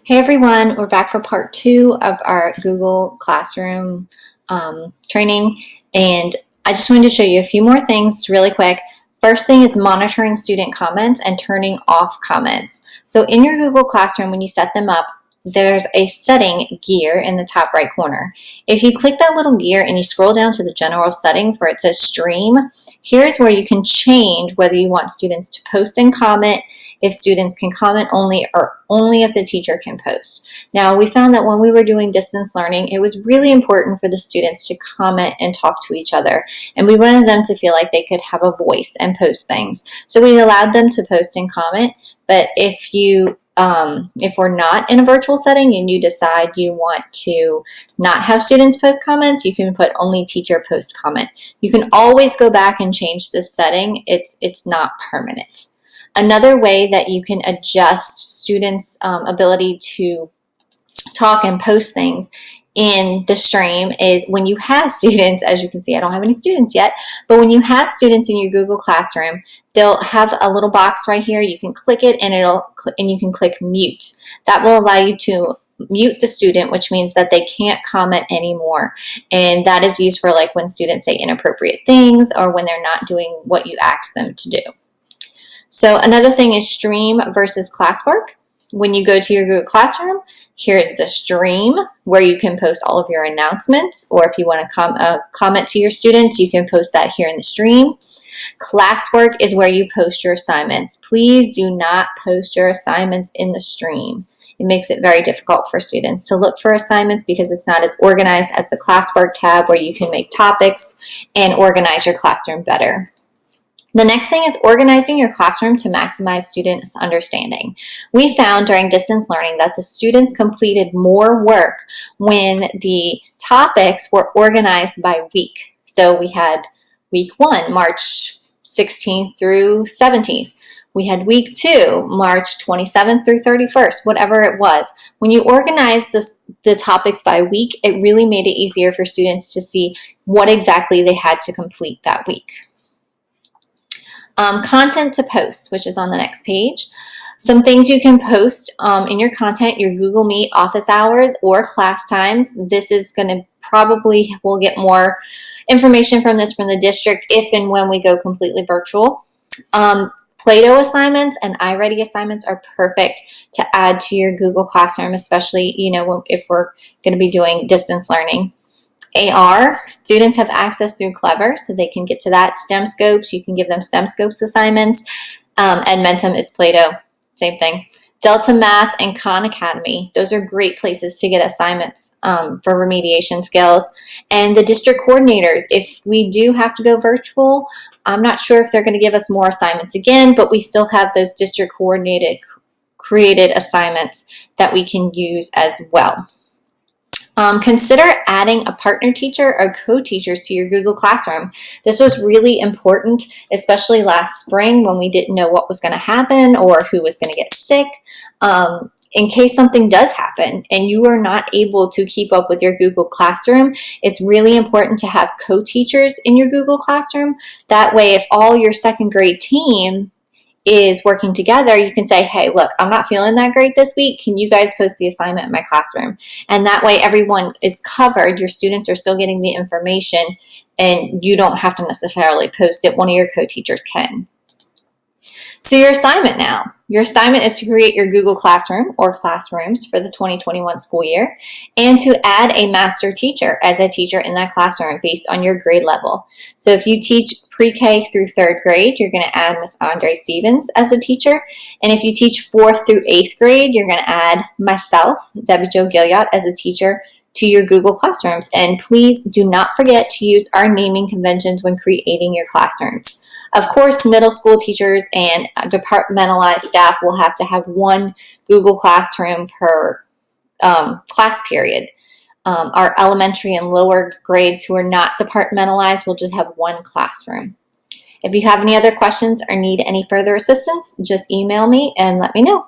Hey everyone, we're back for part 2 of our Google Classroom training, and I just wanted to show you a few more things really quick. First thing is monitoring student comments and turning off comments. So in your Google Classroom, when you set them up, there's a setting gear in the top right corner. If you click that little gear and you scroll down to the general settings where it says stream, here's where you can change whether you want students to post and comment, if students can comment only, or only if the teacher can post. Now, we found that when we were doing distance learning, it was really important for the students to comment and talk to each other, and we wanted them to feel like they could have a voice and post things. So we allowed them to post and comment, but if we're not in a virtual setting and you decide you want to not have students post comments, you can put only teacher post comment. You can always go back and change this setting. It's not permanent. Another way that you can adjust students' ability to talk and post things in the stream is when you have students. As you can see, I don't have any students yet, but when you have students in your Google Classroom, they'll have a little box right here. You can click it and you can click mute. That will allow you to mute the student, which means that they can't comment anymore. And that is used for like when students say inappropriate things or when they're not doing what you ask them to do. So another thing is stream versus classwork. When you go to your Google Classroom, here's the stream where you can post all of your announcements, or if you want to comment to your students, you can post that here in the stream. Classwork is where you post your assignments. Please do not post your assignments in the stream. It makes it very difficult for students to look for assignments because it's not as organized as the classwork tab where you can make topics and organize your classroom better. The next thing is organizing your classroom to maximize students' understanding. We found during distance learning that the students completed more work when the topics were organized by week. So we had week 1, March 16th through 17th. We had week 2, March 27th through 31st, whatever it was. When you organize the topics by week, it really made it easier for students to see what exactly they had to complete that week. Content to post, which is on the next page. Some things you can post in your content, your Google Meet office hours or class times. This is going to we'll get more information from this from the district if and when we go completely virtual. Play-Doh assignments and iReady assignments are perfect to add to your Google Classroom, especially, if we're going to be doing distance learning. AR, students have access through Clever, so they can get to that. STEM Scopes, you can give them STEM Scopes assignments. Edmentum is Play-Doh, same thing. Delta Math and Khan Academy, those are great places to get assignments for remediation skills. And the district coordinators, if we do have to go virtual, I'm not sure if they're going to give us more assignments again, but we still have those district created assignments that we can use as well. Consider adding a partner teacher or co-teachers to your Google Classroom. This was really important, especially last spring when we didn't know what was going to happen or who was going to get sick. In case something does happen and you are not able to keep up with your Google Classroom, it's really important to have co-teachers in your Google Classroom. That way, if all your second grade team is working together, you can say, hey, look, I'm not feeling that great this week. Can you guys post the assignment in my classroom? And that way everyone is covered. Your students are still getting the information and you don't have to necessarily post it. One of your co-teachers can. So your assignment now. Your assignment is to create your Google Classroom or classrooms for the 2021 school year and to add a master teacher as a teacher in that classroom based on your grade level. So if you teach pre-K through 3rd grade, you're going to add Miss Andre Stevens as a teacher. And if you teach 4th through 8th grade, you're going to add myself, Debbie Jo Gilliott, as a teacher to your Google Classrooms. And please do not forget to use our naming conventions when creating your classrooms. Of course, middle school teachers and departmentalized staff will have to have one Google Classroom per class period. Our elementary and lower grades who are not departmentalized will just have one classroom. If you have any other questions or need any further assistance, just email me and let me know.